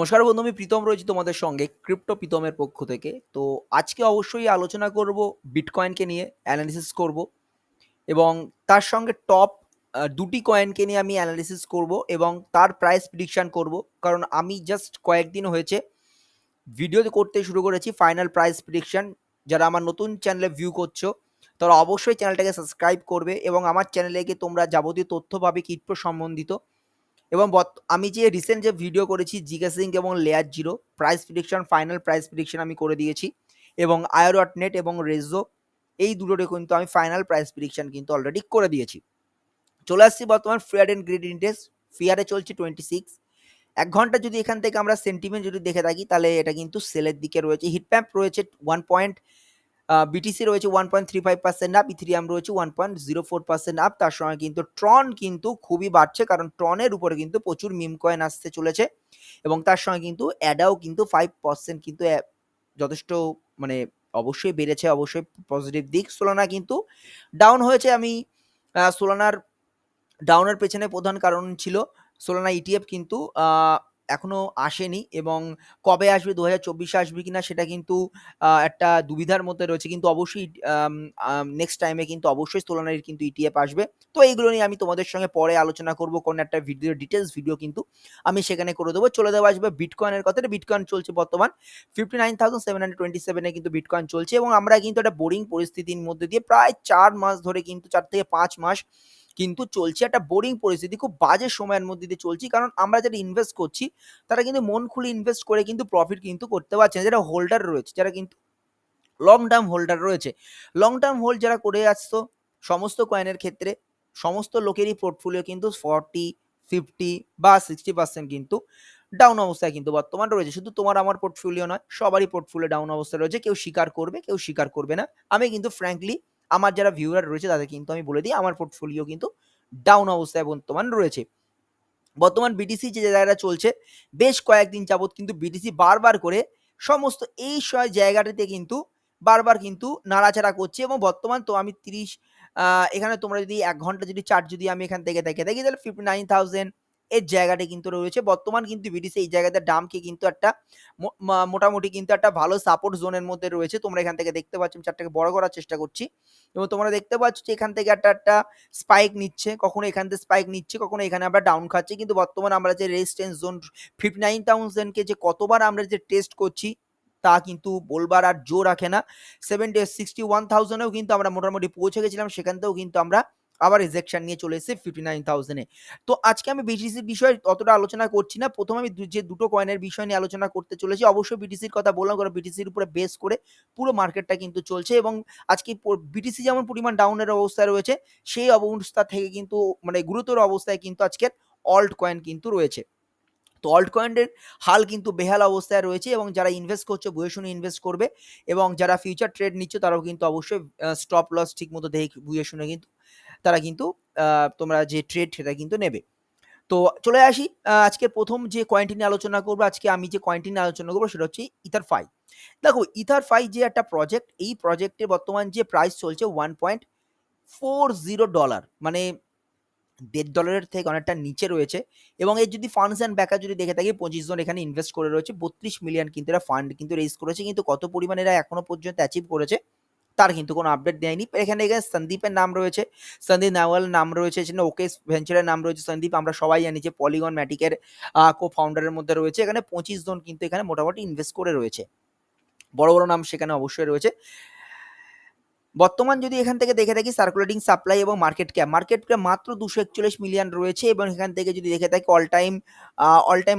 নমস্কার বন্ধু, আমি প্রীতম রয়েছি তোমাদের সঙ্গে ক্রিপ্টো প্রীতমের পক্ষ থেকে। তো আজকে অবশ্যই আলোচনা করব বিটকয়েনকে নিয়ে, অ্যানালিসিস করব এবং তার সঙ্গে টপ দুটি কয়েনকে নিয়ে আমি অ্যানালিসিস করব এবং তার প্রাইস প্রিডিকশন করব। কারণ আমি জাস্ট কয়েকদিন হয়েছে ভিডিও করতে শুরু করেছি ফাইনাল প্রাইস প্রিডিকশন। যারা আমার নতুন চ্যানেলে ভিউ করছো তারা অবশ্যই চ্যানেলটাকে সাবস্ক্রাইব করবে এবং আমার চ্যানেলে গিয়ে তোমরা যাবতীয় তথ্য পাবে ক্রিপ্টো সম্বন্ধিত। এবং আমি যে রিসেন্ট যে ভিডিও করেছি জিকে সিঙ্ক এবং layer zero price prediction, final price prediction আমি করে দিয়েছি এবং আয়োডটনেট এবং রেজো এই দুটোরে কিন্তু আমি ফাইনাল প্রাইস প্রিডিকশন কিন্তু অলরেডি করে দিয়েছি। চলে আসছি বর্তমান ফিয়ার অ্যান্ড গ্রিড ইন্ডেক্স। ফিয়ারে চলছে 26। 1 ঘন্টা যদি এখান থেকে আমরা সেন্টিমেন্ট যদি দেখে থাকি তাহলে এটা কিন্তু সেলের দিকে রয়েছে। হিটম্যাপ রয়েছে 1 পয়েন্ট, বিটিসি রয়েছে 1.35% আপ, ইথিরিয়াম রয়েছে 1.04% আপ। তার সঙ্গে কিন্তু ট্রন কিন্তু খুবই বাড়ছে, কারণ ট্রনের উপরে কিন্তু প্রচুর মিম কয়েন আসতে চলেছে এবং তার সঙ্গে কিন্তু অ্যাডাও কিন্তু 5% কিন্তু যথেষ্ট মানে অবশ্যই বেড়েছে, অবশ্যই পজিটিভ দিক। সোলানা কিন্তু ডাউন হয়েছে। আমি সোলানার ডাউনের পেছনে প্রধান কারণ ছিল সোলানা ইটিএফ কিন্তু এখনো আসেনি এবং কবে আসবে 2024 আসবে কিনা সেটা কিন্তু একটা দুবিধার মধ্যে রয়েছে, কিন্তু অবশ্যই নেক্সট টাইমে কিন্তু অবশ্যই সোলানার কিন্তু ইটিএফ আসবে। তো এইগুলো নিয়ে আমি তোমাদের সঙ্গে পরে আলোচনা করব, কোন একটা ভিডিও ডিটেলস ভিডিও কিন্তু আমি সেখানে করে দেবো। চলে দেওয়া আসবে বিটকয়েনের কথা। বিটকয়েন চলছে বর্তমান 59,727 কিন্তু বিটকয়েন চলছে এবং আমরা কিন্তু একটা বোরিং পরিস্থিতির মধ্যে দিয়ে প্রায় 4 মাস ধরে কিন্তু 4 থেকে 5 মাস কিন্তু চলছে একটা বোরিং পরিস্থিতি, খুব বাজে সময়ের মধ্যে দিয়ে চলছি। কারণ আমরা যারা ইনভেস্ট করছি তারা কিন্তু মন খুলে ইনভেস্ট করে কিন্তু প্রফিট কিন্তু করতে পারছে না। যারা হোল্ডার রয়েছে, যারা কিন্তু লং টার্ম হোল্ডার রয়েছে, লং টার্ম হোল্ড যারা করে আসতো সমস্ত কয়েনের ক্ষেত্রে, সমস্ত লোকেরই পোর্টফোলিও কিন্তু 40, 50 বা 60% কিন্তু ডাউন অবস্থায় কিন্তু বর্তমান রয়েছে। শুধু তোমার আমার পোর্টফোলিও নয়, সবারই পোর্টফোলিও ডাউন অবস্থায় রয়েছে। কেউ স্বীকার করবে, কেউ স্বীকার করবে না। আমি কিন্তু ফ্র্যাঙ্কলি আমার যারা ভিউয়ার রয়েছে তাদের কিন্তু আমি বলে দিই আমার পোর্টফোলিও কিন্তু ডাউন অবস্থায় বর্তমান রয়েছে। বর্তমান বিটিসি যে জায়গাটা চলছে, বেশ কয়েকদিন যাবৎ কিন্তু বিটিসি বারবার করে সমস্ত এই জায়গাটাতে কিন্তু বারবার কিন্তু নাড়াচাড়া করছে এবং বর্তমান তো আমি 30 এখানে তোমরা যদি 1 ঘন্টা যদি চার্ট যদি আমি এখান থেকে দেখে থাকি তাহলে 59,000 এর জায়গাটা কিন্তু রয়েছে। বর্তমান কিন্তু বিটিসি এই জায়গাতে ডামকে কিন্তু একটা মোটামুটি কিন্তু একটা ভালো সাপোর্ট জোনের মধ্যে রয়েছে। তোমরা এখান থেকে দেখতে পাচ্ছ, আমি চার্টটাকে বড় করার চেষ্টা করছি এবং তোমরা দেখতে পাচ্ছ যে এখান থেকে একটা স্পাইক নিচ্ছে, কখনো এখান থেকে স্পাইক নিচ্ছে, কখনো এখানে আবার ডাউন খাচ্ছে। কিন্তু বর্তমানে আমরা যে রেজিস্ট্যান্স জোন 59,000 কে যে কতবার আমরা যে টেস্ট করছি তা কিন্তু বলবার আর জো রাখে না। 61,000 এও কিন্তু আমরা মোটামুটি পৌঁছে গেছিলাম, সেখান থেকেও কিন্তু আমরা আবার রিজেকশন নিয়ে চলে এসেছি 59,000 এ। তো আজকে আমি বিটিসির বিষয়ে অতটা আলোচনা করছি না। প্রথমে আমি যে দুটো কয়েনের বিষয় নিয়ে আলোচনা করতে চলেছি। অবশ্যই বিটিসির কথা বললাম, কারণ বিটিসির উপরে বেস করে পুরো মার্কেটটা কিন্তু চলছে এবং আজকে বিটিসি যেমন পরিমাণ ডাউনের অবস্থায় রয়েছে, সেই অবস্থা থেকে কিন্তু মানে গুরুতর অবস্থায় কিন্তু আজকের অল্ট কয়েন কিন্তু রয়েছে। তো অল্ট কয়েনের হাল কিন্তু বেহাল অবস্থায় রয়েছে এবং যারা ইনভেস্ট করছে বুঝে শুনে ইনভেস্ট করবে এবং যারা ফিউচার ট্রেড নিচ্ছে তারাও কিন্তু অবশ্যই স্টপ লস ঠিক মতো দেখে বুঝে শুনে কিন্তু তারা কিন্তু তোমরা যে ট্রেড সেটা কিন্তু নেবে। তো চলে আসি আজকের প্রথম যে কয়েনটি নিয়ে আলোচনা করবো। আজকে আমি যে কয়েনটি নিয়ে আলোচনা করবো সেটা হচ্ছে ইথারফাই। দেখো, ইথারফাই যে একটা প্রজেক্ট, এই প্রজেক্টের বর্তমান যে প্রাইস চলছে $1.40, মানে $1.50 থেকে অনেকটা নিচে রয়েছে এবং এর যদি ফান্ডস অ্যান্ড ব্যাকার যদি দেখে থাকি 25 জন এখানে ইনভেস্ট করে রয়েছে। 32 মিলিয়ন কিন্তু এরা ফান্ড কিন্তু রেজ করেছে, কিন্তু কত পরিমাণে এরা এখনো পর্যন্ত অ্যাচিভ করেছে তার কিন্তু কোনো আপডেট দেয়নি। এখানে সন্দীপের নাম রয়েছে, সন্দীপ নাওয়াল নাম রয়েছে, এখানে ওকে ভেঞ্চারের নাম রয়েছে। সন্দীপ আমরা সবাই জানি যে পলিগন ম্যাটিকের কো ফাউন্ডারের মধ্যে রয়েছে। এখানে 25 জন কিন্তু এখানে মোটামুটি ইনভেস্ট করে রয়েছে, বড় বড় নাম সেখানে অবশ্যই রয়েছে। বর্তমান যদি এখান থেকে দেখে থাকি সার্কুলেটিং সাপ্লাই এবং মার্কেট ক্যাপ মাত্র 241 মিলিয়ন রয়েছে এবং এখান থেকে যদি দেখে থাকি অল টাইম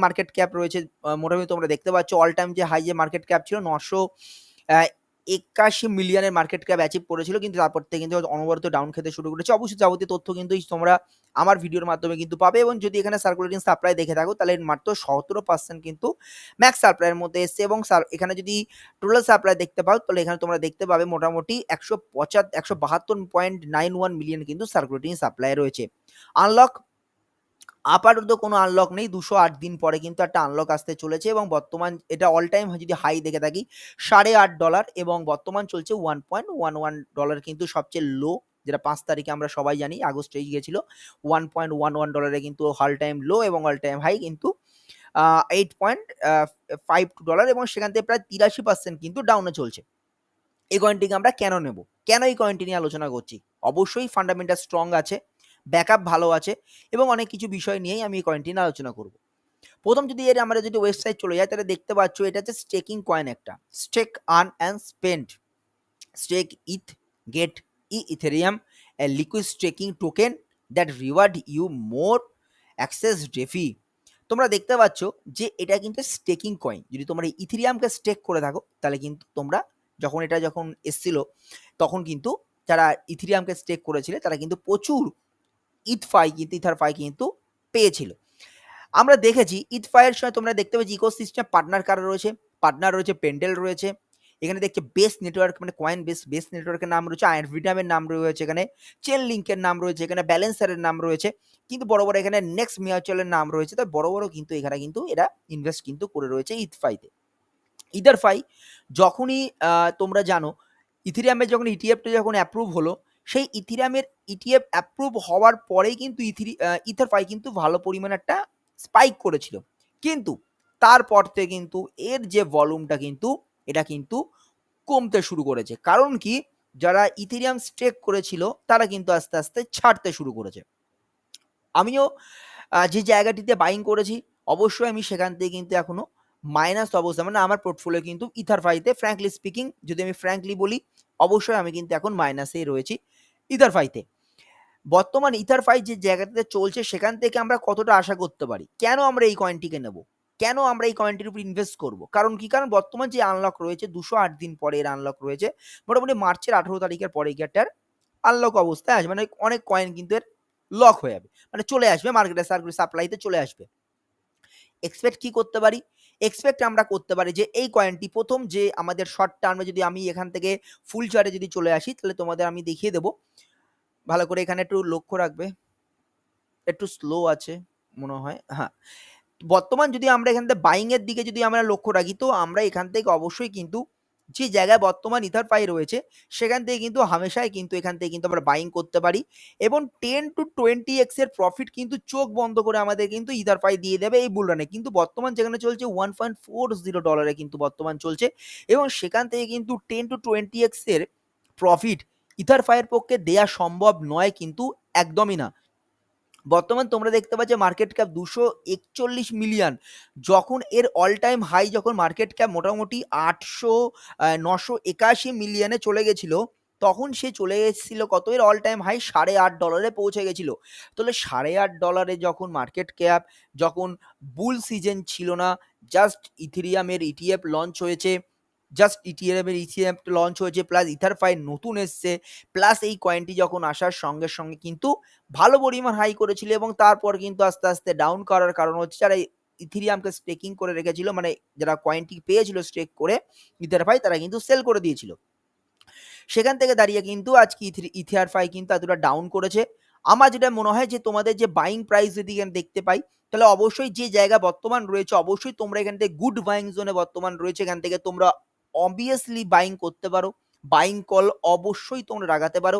মার্কেট ক্যাপ রয়েছে। মোটামুটি তোমরা দেখতে পাচ্ছ অল টাইম যে হাই যে মার্কেট ক্যাপ ছিল 981 মিলিয়নের মার্কেট ক্যাপ অ্যাচিভ করেছিল, কিন্তু তারপর থেকে কিন্তু অনবরত ডাউন খেতে শুরু করেছে। অবশ্যই যাবতীয় তথ্য কিন্তু তোমরা আমার ভিডিওর মাধ্যমে কিন্তু পাবে এবং যদি এখানে সার্কুলেটিং সাপ্লাই দেখে থাকো তাহলে মাত্র 17% কিন্তু ম্যাক্স সাপ্লাইয়ের মধ্যে এসছে এবং এখানে যদি টোটাল সাপ্লাই দেখতে পাও তাহলে এখানে তোমরা দেখতে পাবে মোটামুটি 172.91 মিলিয়ন কিন্তু সার্কুলেটিং সাপ্লাই রয়েছে। আনলক আপাতত কোনো আনলক নেই, 208 দিন পরে কিন্তু একটা আনলক আসতে চলেছে এবং বর্তমান এটা অল টাইম যদি হাই দেখে থাকি $8.5 এবং বর্তমান চলছে $1.11 কিন্তু সবচেয়ে লো, যেটা 5 তারিখে আমরা সবাই জানি আগস্টে গিয়েছিল $1.11 কিন্তু অল টাইম লো এবং অল টাইম হাই কিন্তু $8.52 এবং সেখান থেকে প্রায় 83% কিন্তু ডাউনে চলছে। এই কয়েনটিকে আমরা কেন নেব? কেন এই কয়েনটি নিয়ে আলোচনা করছি? অবশ্যই ফান্ডামেন্টাল স্ট্রং আছে, ব্যাকআপ ভালো আছে এবং অনেক কিছু বিষয় নিয়েই আমি এই কয়েনটি নিয়ে আলোচনা করব। প্রথম যদি আমরা যদি ওয়েবসাইট চলে যাই তাহলে দেখতে পাচ্ছ এটা হচ্ছে স্টেকিং কয়েন একটা। Stake, earn and spend. Stake ETH, get Ethereum, a liquid staking token that reward you more access DeFi. তোমরা দেখতে পাচ্ছ যে এটা কিন্তু স্টেকিং কয়েন। যদি তোমরা ইথেরিয়ামকে স্টেক করে থাকো তাহলে কিন্তু তোমরা যখন এসছিল তখন কিন্তু যারা ইথেরিয়ামকে স্টেক করেছিলে তারা কিন্তু প্রচুর ইথার ফাই কিন্তু পেয়েছিল। আমরা দেখেছি ইথফাইয়ের সময় তোমরা দেখতে পাচ্ছি ইকোসিস্টেম পার্টনার কারা রয়েছে। পার্টনার রয়েছে, পেন্ডেল রয়েছে, এখানে দেখছে বেস নেটওয়ার্ক মানে কয়েন বেস নেটওয়ার্কের নাম রয়েছে, আইনভিটামের নাম রয়েছে, এখানে চেন লিঙ্কের নাম রয়েছে, এখানে ব্যালেন্সারের নাম রয়েছে, কিন্তু বড় বড় এখানে নেক্সট মিউচুয়ালের নাম রয়েছে। তো বড় বড় কিন্তু এখানে কিন্তু এরা ইনভেস্ট কিন্তু করে রয়েছে ইথফাইতে। ইথারফাই যখনই তোমরা জানো ইথেরিয়ামের যখন ইটিএফটা যখন অ্যাপ্রুভ হলো, সেই ইথেরিয়ামের ইটিএফ অ্যাপ্রুভ হওয়ার পরেই কিন্তু ইথারফাই কিন্তু ভালো পরিমাণে একটা স্পাইক করেছিল, কিন্তু তারপর থেকে কিন্তু এর যে ভলিউমটা কিন্তু এটা কিন্তু কমতে শুরু করেছে। কারণ কি, যারা ইথেরিয়াম স্টেক করেছিল তারা কিন্তু আস্তে আস্তে ছাড়তে শুরু করেছে। আমিও যে জায়গাটিতে বাইং করেছি অবশ্যই আমি সেখান থেকে কিন্তু এখনো মাইনাস অবস্থা, মানে আমার পোর্টফোলিও কিন্তু ইথারফাইতে ফ্র্যাঙ্কলি স্পিকিং যদি আমি ফ্র্যাঙ্কলি বলি অবশ্যই আমি কিন্তু এখন মাইনাসেই রয়েছি ইথারফাইতে। বর্তমান ইথারফাই যে জায়গাটাতে চলছে সেখান থেকে আমরা কতটা আশা করতে পারি? কেন আমরা এই কয়েনটিকে নেব? কেন আমরা এই কয়েনটির উপর ইনভেস্ট করব? কারণ কি? কারণ বর্তমান যে আনলক রয়েছে 208 দিন পরে এর আনলক রয়েছে। মোটামুটি মার্চের 18 তারিখের পরে এটার আনলক অবস্থায় আসবে। মানে অনেক কয়েন কিন্তু এর লক হয়ে যাবে। মানে চলে আসবে মার্কেটে সাপ্লাইতে চলে আসবে। এক্সপেক্ট কি করতে পারি? এক্সপেক্ট আমরা করতে পারি যে এই কয়েনটি প্রথম যে আমাদের শর্ট টার্মে যদি আমি এখান থেকে ফুল চার্টে যদি চলে আসি তাহলে তোমাদের আমি দেখিয়ে দেবো। ভালো করে এখানে একটু লক্ষ্য রাখবে। একটু স্লো আছে মনে হয়। হ্যাঁ, বর্তমান যদি আমরা এখান থেকে বাইং এর দিকে যদি আমরা লক্ষ্য রাখি তো আমরা এখান থেকে অবশ্যই কিন্তু যে জায়গায় বর্তমান ইথারফাই রয়েছে সেখান থেকে কিন্তু হামেশাই কিন্তু এখান থেকে কিন্তু আমরা বাইং করতে পারি এবং 10 to 20x এর প্রফিট কিন্তু চোখ বন্ধ করে আমাদের কিন্তু ইথারফাই দিয়ে দেবে এই বুল রানে। কিন্তু বর্তমান যেখানে চলছে $1.40 কিন্তু বর্তমান চলছে এবং সেখান থেকে কিন্তু 10 to 20x এর প্রফিট ইথারফাইয়ের পক্ষে দেয়া সম্ভব নয় কিন্তু, একদমই না। বর্তমান তোমরা দেখতে পাচ্ছ মার্কেট ক্যাপ 241 মিলিয়ন, যখন এর অল টাইম হাই যখন মার্কেট ক্যাপ মোটামুটি 981 মিলিয়নে চলে গেছিল, তখন সে চলে এসেছিল কত? এর অল টাইম হাই $8.5 পৌঁছে গেছিল। তাহলে $8.5 যখন মার্কেট ক্যাপ, যখন বুল সিজন ছিল না, জাস্ট ইথেরিয়ামের ইটিএফ লঞ্চ হয়েছে, লঞ্চ হয়েছে, প্লাস ইথারফাই নতুন এসছে, প্লাস এই কয়েনটি যখন আসার সঙ্গে সঙ্গে কিন্তু ভালো পরিমাণ হাই করেছিল এবং তারপর কিন্তু আস্তে আস্তে ডাউন করার কারণ হচ্ছে যারা ইথেরিয়ামকে স্টেকিং করে রেখেছিল, মানে যারা কয়েনটি পেয়েছিল স্টেক করে ইথারফাই, তারা কিন্তু সেল করে দিয়েছিল। সেখান থেকে দাঁড়িয়ে কিন্তু আজকে ইথারফাই কিন্তু এতটা ডাউন করেছে। আমার যেটা মনে হয় যে তোমাদের যে বাইং প্রাইস যদি এখানে দেখতে পাই তাহলে অবশ্যই যে জায়গা বর্তমান রয়েছে অবশ্যই তোমরা এখান থেকে গুড বাইং জোনে বর্তমান রয়েছে, এখান থেকে তোমরা অবভিয়াসলি বাইং করতে পারো। বাইং কল অবশ্যই তোমরা লাগাতে পারো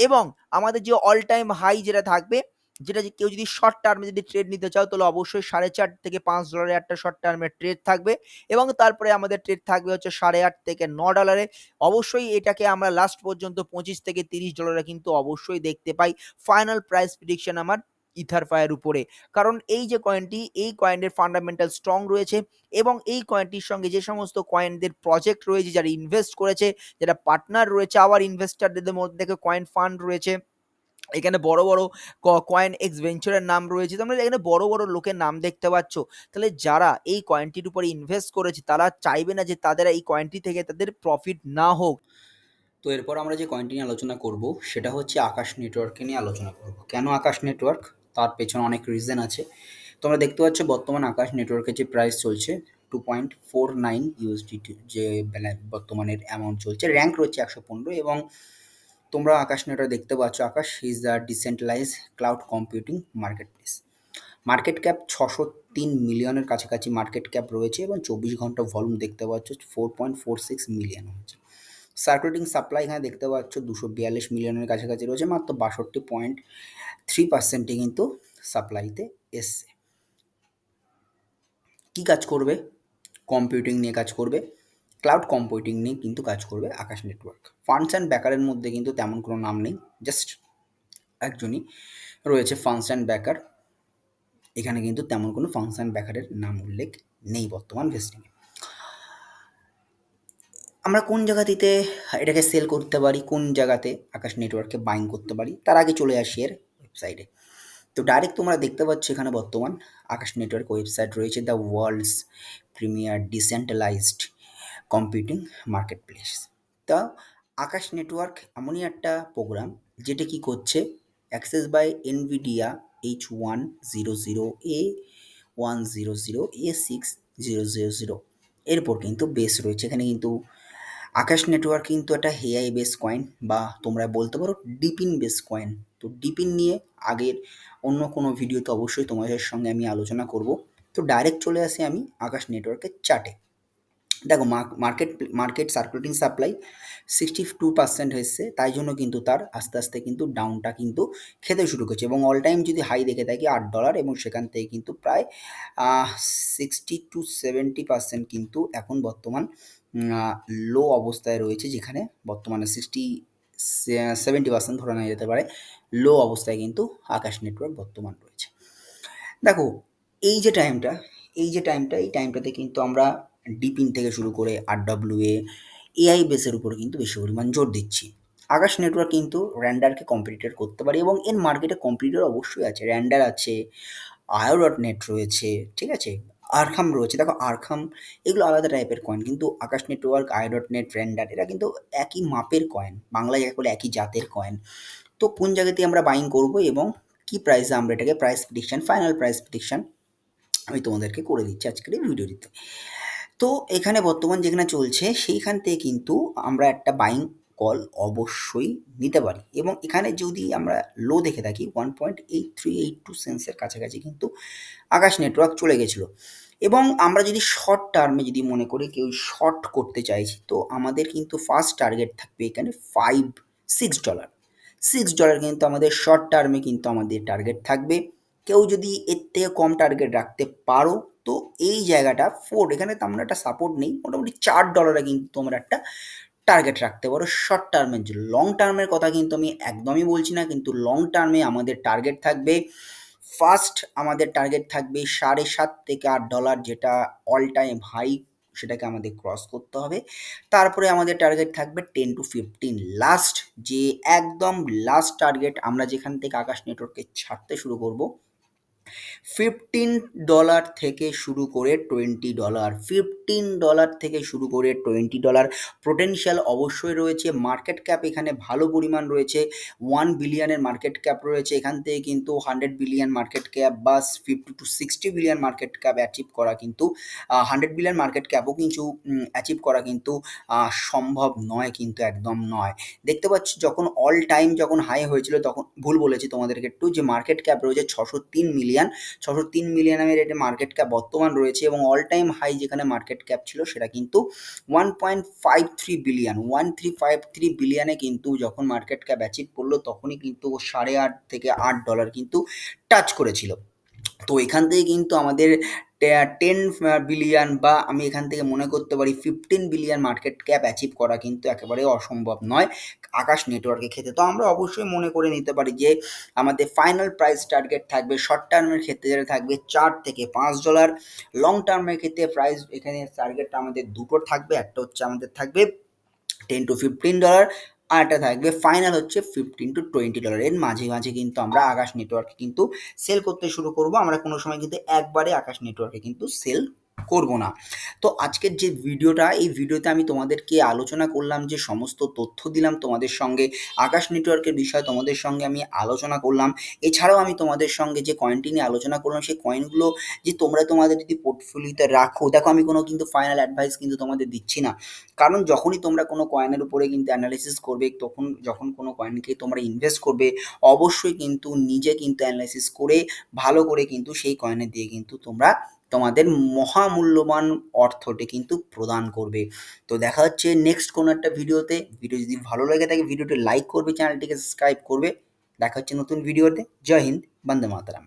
এবং আমাদের যে অল টাইম হাই যেটা থাকবে, যেটা যে কেউ যদি শর্ট টার্মে যদি ট্রেড নিতে চাও তাহলে অবশ্যই $4.5 থেকে $5 একটা শর্ট টার্মের ট্রেড থাকবে এবং তারপরে আমাদের ট্রেড থাকবে হচ্ছে $8.5 থেকে $9। অবশ্যই এটাকে আমরা লাস্ট পর্যন্ত $25 থেকে $30 কিন্তু অবশ্যই দেখতে পাই। ফাইনাল প্রাইস প্রেডিকশন আমার ইথারফাইয়ের উপরে, কারণ এই যে কয়েনটি, এই কয়েনের ফান্ডামেন্টাল স্ট্রং রয়েছে এবং এই কয়েনটির সঙ্গে যে সমস্ত কয়েনদের প্রজেক্ট রয়েছে, যারা ইনভেস্ট করেছে, যারা পার্টনার রয়েছে, আবার ইনভেস্টারদের মধ্যে থেকে কয়েন ফান্ড রয়েছে, এখানে বড় বড় কয়েন এক্স ভেঞ্চারের নাম রয়েছে, তোমরা এখানে বড় বড় লোকের নাম দেখতে পাচ্ছ। তাহলে যারা এই কয়েনটির উপরে ইনভেস্ট করেছে তারা চাইবে না যে তাদের এই কয়েনটি থেকে তাদের প্রফিট না হোক। তো এরপর আমরা যে কয়েনটি নিয়ে আলোচনা করব সেটা হচ্ছে আকাশ নেটওয়ার্ককে নিয়ে আলোচনা করব। কেন আকাশ নেটওয়ার্ক? তার পেছনে অনেক রিজন আছে। তোমরা দেখতে পাচ্ছ বর্তমান আকাশ নেটওয়ার্কের যে প্রাইস চলছে 2.49 ইউএসডিটি, যে বর্তমানের অ্যামাউন্ট চলছে, র্যাঙ্ক রয়েছে 115 এবং তোমরা আকাশ নেটওয়ার্ক দেখতে পাচ্ছ। Akash is the decentralize cloud computing market place. Market cap 603 মিলিয়নের কাছাকাছি মার্কেট ক্যাপ রয়েছে এবং 24 ঘন্টা ভলিউম দেখতে পাচ্ছ 4.46 মিলিয়ন হচ্ছে। সার্কুলেটিং সাপ্লাই এখানে দেখতে পাচ্ছ 242 মিলিয়নের কাছাকাছি রয়েছে, মাত্র 62.3% কিন্তু সাপ্লাইতে এসছে। কী কাজ করবে? কম্পিউটিং নিয়ে কাজ করবে, ক্লাউড কম্পিউটিং নিয়ে কিন্তু কাজ করবে আকাশ নেটওয়ার্ক। ফান্ডস অ্যান্ড ব্যাকারের মধ্যে কিন্তু তেমন কোনো নাম নেই, জাস্ট একজনই রয়েছে, ফান্ডস অ্যান্ড ব্যাকার। এখানে কিন্তু তেমন কোনো ফান্ডস অ্যান্ড ব্যাকারের নাম উল্লেখ নেই বর্তমান ভেস্টিংয়ে। আমরা কোন জায়গাটিতে এটাকে সেল করতে পারি, কোন জায়গাতে আকাশ নেটওয়ার্ককে বাইং করতে পারি, তার আগে চলে আসি এর ওয়েবসাইটে। তো ডাইরেক্ট তোমরা দেখতে পাচ্ছ এখানে বর্তমান আকাশ নেটওয়ার্ক ওয়েবসাইট রয়েছে, the world's premier decentralised computing market place. তা আকাশ নেটওয়ার্ক এমনই একটা প্রোগ্রাম যেটা কি করছে, অ্যাক্সেস বাই এনভিডিয়া H1008A100A6000 এরপর কিন্তু বেস রয়েছে। এখানে কিন্তু আকাশ নেটওয়ার্ক কিন্তু একটা এআই বেস কয়েন, বা তোমরা বলতে পারো ডিপিন বেস কয়েন। তো ডিপিন নিয়ে আগের অন্য কোনো ভিডিওতে অবশ্যই তোমাদের সঙ্গে আমি আলোচনা করব। তো ডাইরেক্ট চলে আসি আমি আকাশ নেটওয়ার্কের চার্টে। দেখো মার্কেট মার্কেট সার্কুলেটিং সাপ্লাই 62% এসছে, তাই জন্য কিন্তু তার আস্তে আস্তে কিন্তু ডাউনটা কিন্তু খেতে শুরু করছে, এবং অল টাইম যদি হাই দেখে থাকি $8, এবং সেখান থেকে কিন্তু প্রায় 60-70% কিন্তু এখন বর্তমান লো অবস্থায় রয়েছে, যেখানে বর্তমানে 70% ধরে নেওয়া যেতে পারে লো অবস্থায় কিন্তু আকাশ নেটওয়ার্ক বর্তমান রয়েছে। দেখো এই যে টাইমটা, এই টাইমটাতে কিন্তু আমরা ডিপিন থেকে শুরু করে আরডব্লিউএ, এআই বেসের উপরে কিন্তু বেশি পরিমাণ জোর দিচ্ছি। আকাশ নেটওয়ার্ক কিন্তু র্যান্ডারকে কম্পিটিটর করতে পারে, এবং এর মার্কেটে কম্পিটিটর অবশ্যই আছে, র্যান্ডার আছে, আয়ো.নেট রয়েছে, ঠিক আছে, আরখাম রয়েছে। দেখো আরখাম এগুলো আলাদা টাইপের কয়েন, কিন্তু আকাশ নেটওয়ার্ক, আয়ো.নেট, র্যান্ডার এরা কিন্তু একই মাপের কয়েন, বাংলায় যাকে বলে একই জাতের কয়েন। তো কোন জায়গাতে আমরা বাইং করব এবং কি প্রাইসে আমরা এটাকে price prediction, final price prediction আমি তোমাদেরকে করে দিচ্ছি আজকের এই ভিডিওটিতে। তো এখানে বর্তমান যেখানে চলছে সেইখান থেকে কিন্তু আমরা একটা বাইং কল অবশ্যই নিতে পারি, এবং এখানে যদি আমরা লো দেখে থাকি 1.8382 সেন্সের কাছাকাছি কিন্তু আকাশ নেটওয়ার্ক চলে গেছিলো। এবং আমরা যদি শর্ট টার্মে যদি মনে করি কেউ শর্ট করতে চাইছি, তো আমাদের কিন্তু ফার্স্ট টার্গেট থাকবে এখানে $6 $6 কিন্তু আমাদের শর্ট টার্মে কিন্তু আমাদের টার্গেট থাকবে। কেউ যদি এর থেকে কম টার্গেট রাখতে পারো, তো এই জায়গাটা 4, এখানে তেমন একটা সাপোর্ট নেই, মোটামুটি $4 কিন্তু তোমরা একটা টার্গেট রাখতে পারো শর্ট টার্মের জন্য। লং টার্মের কথা কিন্তু আমি একদমই বলছি না, কিন্তু লং টার্মে আমাদের টার্গেট থাকবে, ফার্স্ট আমাদের টার্গেট থাকবে $7.5 থেকে $8, যেটা অল টাইম হাই, সেটাকে আমাদের ক্রস করতে হবে। তারপরে আমাদের টার্গেট থাকবে 10 to 15, লাস্ট যে একদম লাস্ট টার্গেট আমরা যেখান থেকে আকাশ নেটওয়ার্ককে ছাড়তে শুরু করব, $15 থেকে শুরু করে $20, $15 থেকে শুরু করে $20 পোটেনশিয়াল অবশ্যই রয়েছে। মার্কেট ক্যাপ এখানে ভালো পরিমাণ রয়েছে, 1 বিলিয়নের মার্কেট ক্যাপ রয়েছে। এখান থেকে কিন্তু 100 বিলিয়ন মার্কেট ক্যাপ বা 50 to 60 billion market cap achieve করা কিন্তু 100 বিলিয়ন মার্কেট ক্যাপও কিন্তু অ্যাচিভ করা কিন্তু সম্ভব নয়, কিন্তু একদম নয়। দেখতে পাচ্ছি যখন অল টাইম যখন হাই হয়েছিল, তখন ভুল বলেছি তোমাদেরকে একটু, যে মার্কেট ক্যাপ রয়েছে 603 মিলিয়ন, 603 মিলিয়নের এটা মার্কেট ক্যাপ বর্তমান রয়েছে, এবং অল টাইম হাই যেখানে মার্কেট ক্যাপ ছিল সেটা কিন্তু 1.53 বিলিয়ন, 1353 বিলিয়নে কিন্তু যখন মার্কেট ক্যাপ অ্যাচিভ করলো, তখনই কিন্তু $8.5 থেকে $8 কিন্তু টাচ করেছিল। তো এখান থেকে কিন্তু আমাদের 10 বিলিয়ন, বা আমি এখান থেকে মনে করতে পারি 15 বিলিয়ন মার্কেট ক্যাপ অ্যাচিভ করা কিন্তু একেবারে অসম্ভব নয় আকাশ নেটওয়ার্কে খেতে। তো আমরা অবশ্যই মনে করে নিতে পারি যে আমাদের ফাইনাল প্রাইস টার্গেট থাকবে শর্ট টার্মের ক্ষেত্রে, যেটা থাকবে $4 থেকে $5, লং টার্মের ক্ষেত্রে প্রাইস এখানে টার্গেটটা আমাদের দুটো থাকবে, একটা হচ্ছে আমাদের থাকবে $10 to 15, আর একটা থাকবে ফাইনাল হচ্ছে $15 to 20। এর মাঝে মাঝে কিন্তু আমরা আকাশ নেটওয়ার্কে কিন্তু সেল করতে শুরু করব, আমরা কোনো সময় কিন্তু একবারে আকাশ নেটওয়ার্কে কিন্তু সেল করব না। তো আজকের যে ভিডিওটা, এই ভিডিওতে আমি তোমাদেরকে আলোচনা করলাম, যে সমস্ত তথ্য দিলাম তোমাদের সঙ্গে, আকাশ নেটওয়ার্কের বিষয়ে তোমাদের সঙ্গে আমি আলোচনা করলাম। এছাড়াও আমি তোমাদের সঙ্গে যে কয়েনটি নিয়ে আলোচনা করলাম, সেই কয়েনগুলো যে তোমরা তোমাদের যদি পোর্টফোলিওতে রাখো, দেখো আমি কোনো কিন্তু ফাইনাল অ্যাডভাইস কিন্তু তোমাদের দিচ্ছি না, কারণ যখনই তোমরা কোনো কয়েনের উপরে কিন্তু অ্যানালাইসিস করবে, তখন যখন কোনো কয়েনকে তোমরা ইনভেস্ট করবে, অবশ্যই কিন্তু নিজে কিন্তু অ্যানালাইসিস করে ভালো করে কিন্তু সেই কয়েনের দিয়ে কিন্তু তোমরা তোমাদের মহামূল্যবান অর্থটি কিন্তু প্রদান করবে। তো দেখা হচ্ছে নেক্সট কোনো একটা ভিডিওতে। ভিডিও যদি ভালো লেগে থাকে ভিডিওটি লাইক করবে, চ্যানেলটিকে সাবস্ক্রাইব করবে। দেখা হচ্ছে নতুন ভিডিওতে। জয় হিন্দ, বন্দে মাতরম।